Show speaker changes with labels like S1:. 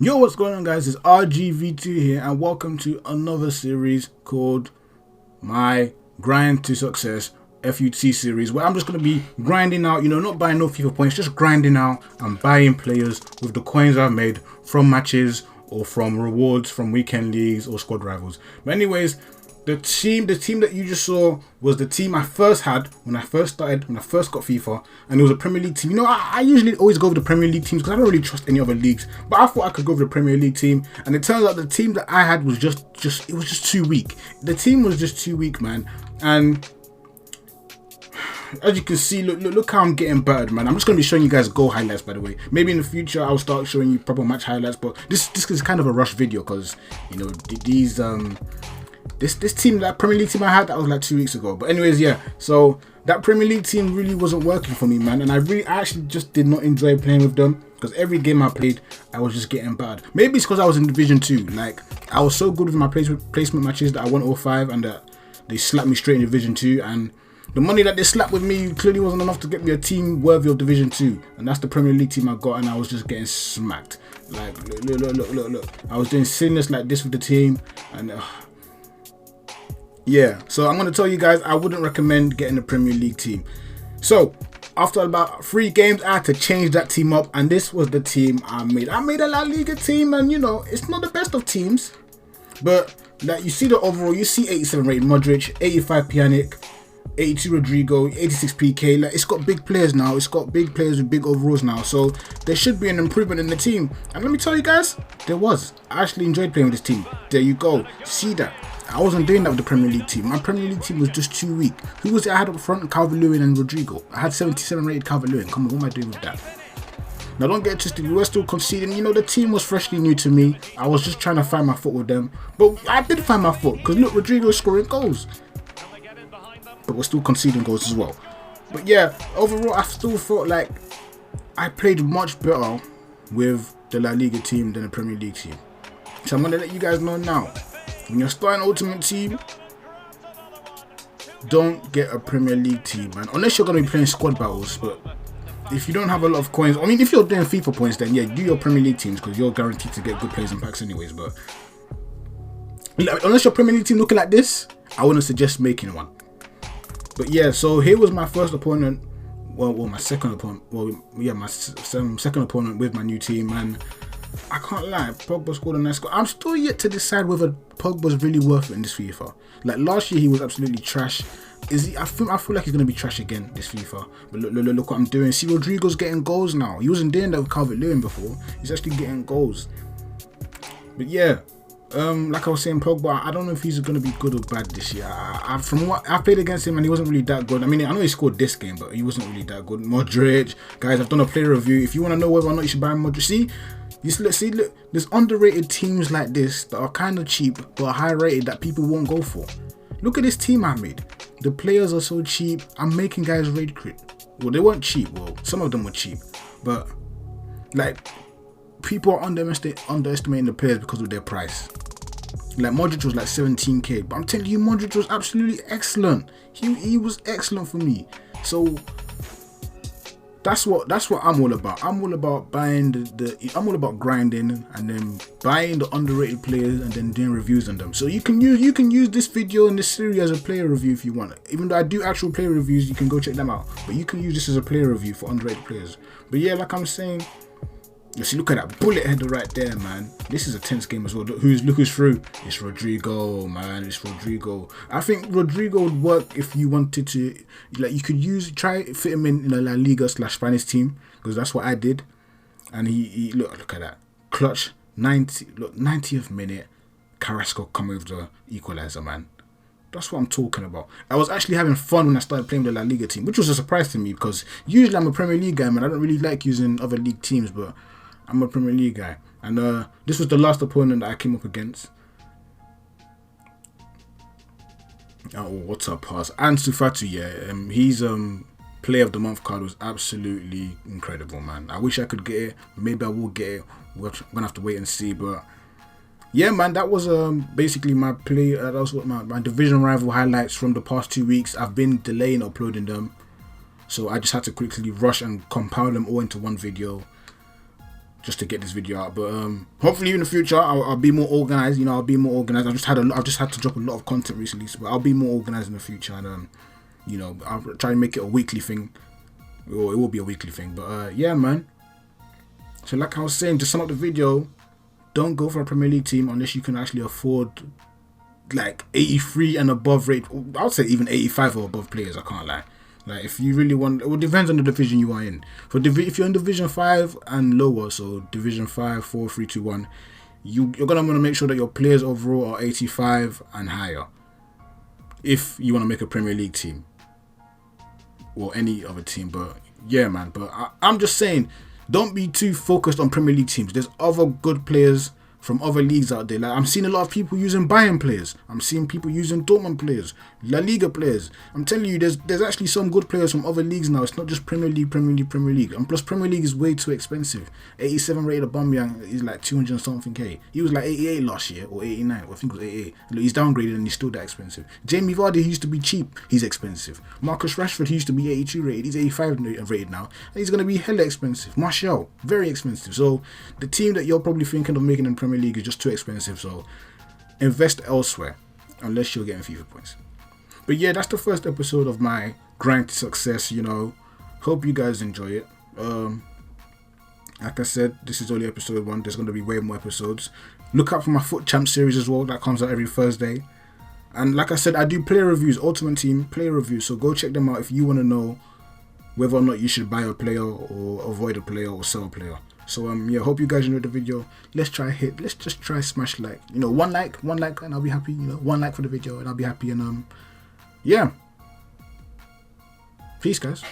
S1: Yo, what's going on, guys? It's RGV2 here, and welcome to another series called My Grind to Success FUT series, where I'm just going to be grinding out, not buying no FIFA points, just grinding out and buying players with the coins I've made from matches or from rewards from weekend leagues or squad rivals. But anyways, the team that you just saw was the team I first had when I first got FIFA, and it was a Premier League team. I usually always go with the Premier League teams because I don't really trust any other leagues, but I thought I could go with the Premier League team, and it turns out the team that I had was just too weak. The team was just too weak, man. And as you can see, look how I'm getting battered, man. I'm just going to be showing you guys goal highlights, by the way. Maybe in the future I'll start showing you proper match highlights, but this is kind of a rush video because this team, that Premier League team I had, that was like 2 weeks ago. But anyways, yeah, so that Premier League team really wasn't working for me, man, and I actually just did not enjoy playing with them because every game I played I was just getting battered. Maybe it's because I was in Division 2. Like, I was so good with my placement matches that I won 05 and that they slapped me straight in Division 2, and the money that they slapped with me clearly wasn't enough to get me a team worthy of Division 2, and that's the Premier League team I got, and I was just getting smacked. Like, look. I was doing silliness like this with the team, and yeah, so I'm going to tell you guys, I wouldn't recommend getting a Premier League team. So after about 3 games, I had to change that team up, and this was the team I made. I made a La Liga team, and it's not the best of teams, but like, you see the overall, you see 87 rated Modric, 85 Pjanic, 82 Rodrigo, 86 PK. Like, it's got big players now. It's got big players with big overalls now, so there should be an improvement in the team. And let me tell you guys, there was. I actually enjoyed playing with this team. There you go. See that? I wasn't doing that with the Premier League team. My Premier League team was just too weak. Who was it I had up front? Calvert-Lewin and Rodrigo. I had 77 rated Calvert-Lewin. Come on, what am I doing with that? Now, don't get it twisted. We were still conceding. The team was freshly new to me. I was just trying to find my foot with them. But I did find my foot because look, Rodrigo's scoring goals. But we're still conceding goals as well. But yeah, overall, I still felt like I played much better with the La Liga team than the Premier League team. So I'm going to let you guys know now. When you're starting Ultimate Team, don't get a Premier League team, man. Unless you're going to be playing squad battles. But if you don't have a lot of coins, I mean, if you're doing FIFA points, then yeah, do your Premier League teams because you're guaranteed to get good players and packs anyways. But unless your Premier League team looking like this, I wouldn't suggest making one. But yeah, so here was my first opponent. Well, my second opponent. Well, yeah, my second opponent with my new team, and I can't lie, Pogba scored a nice goal. I'm still yet to decide whether Pogba's really worth it in this FIFA. Like, last year he was absolutely trash. Is he? I feel like he's gonna be trash again this FIFA. But look what I'm doing. See, Rodrigo's getting goals now. He wasn't doing that with Calvert-Lewin before. He's actually getting goals. But yeah. Like I was saying, Pogba, I don't know if he's going to be good or bad this year. From what I played against him, and he wasn't really that good. I mean, I know he scored this game, but he wasn't really that good. Modric, guys, I've done a player review. If you want to know whether or not you should buy Modric, look, there's underrated teams like this that are kind of cheap but are high rated that people won't go for. Look at this team I made. The players are so cheap. I'm making guys raid crit. Well, they weren't cheap. Well, some of them were cheap, but like, people are underestimating the players because of their price. Like, Modric was like 17k, but I'm telling you, Modric was absolutely excellent. He was excellent for me. So that's what I'm all about. I'm all about buying I'm all about grinding and then buying the underrated players and then doing reviews on them. So you can use this video and this series as a player review if you want. Even though I do actual player reviews, you can go check them out. But you can use this as a player review for underrated players. But yeah, like I'm saying, you see, look at that bullet header right there, man. This is a tense game as well. Look who's through. It's Rodrigo, man. It's Rodrigo. I think Rodrigo would work if you wanted to. Like, you could try fit him in a La Liga / Spanish team, because that's what I did. And he look at that clutch 90th minute. Carrasco coming with the equalizer, man. That's what I'm talking about. I was actually having fun when I started playing with the La Liga team, which was a surprise to me because usually I'm a Premier League guy, man. I don't really like using other league teams, but I'm a Premier League guy. And this was the last opponent that I came up against. Oh, what's up, pass? Ansu Fati, yeah. He's player of the month card was absolutely incredible, man. I wish I could get it. Maybe I will get it. We're gonna have to wait and see. But yeah, man, that was basically my play. That was what my division rival highlights from the past 2 weeks. I've been delaying uploading them, so I just had to quickly rush and compile them all into one video. just to get this video out. But hopefully in the future I'll be more organized. I'll be more organized. I've just had to drop a lot of content recently, so I'll be more organized in the future, and I'll try and make it a weekly thing. Or it will be a weekly thing. But yeah, man. So like I was saying, to sum up the video, don't go for a Premier League team unless you can actually afford like 83 and above rate. I would say even 85 or above players. I can't lie. Like if you really want, it depends on the division you are in. If you're in Division 5 and lower, so Division 5, 4, 3, 2, 1, you're gonna want to make sure that your players overall are 85 and higher. If you want to make a Premier League team or any other team, but yeah, man. But I'm just saying, don't be too focused on Premier League teams. There's other good players from other leagues out there. Like I'm seeing a lot of people using Bayern players. I'm seeing people using Dortmund players, La Liga players. I'm telling you, there's actually some good players from other leagues now. It's not just Premier League. And plus, Premier League is way too expensive. 87 rated Aubameyang is like 200 and something K. He was like 88 last year, or 89. Or I think it was 88. Look, he's downgraded and he's still that expensive. Jamie Vardy, he used to be cheap. He's expensive. Marcus Rashford, he used to be 82 rated. He's 85 rated now. And he's going to be hella expensive. Martial, very expensive. So the team that you're probably thinking of making in Premier League is just too expensive. So invest elsewhere unless you're getting FIFA points. But yeah, that's the first episode of my grind to success. Hope you guys enjoy it. Like I said, this is only episode 1. There's going to be way more episodes. Look out for my Foot Champ series as well. That comes out every Thursday. And like I said, I do player reviews, Ultimate Team player reviews. So go check them out if you want to know whether or not you should buy a player or avoid a player or sell a player. So yeah, hope you guys enjoyed the video. Let's just try smash like, one like and I'll be happy. 1 like for the video and I'll be happy. And yeah, peace guys.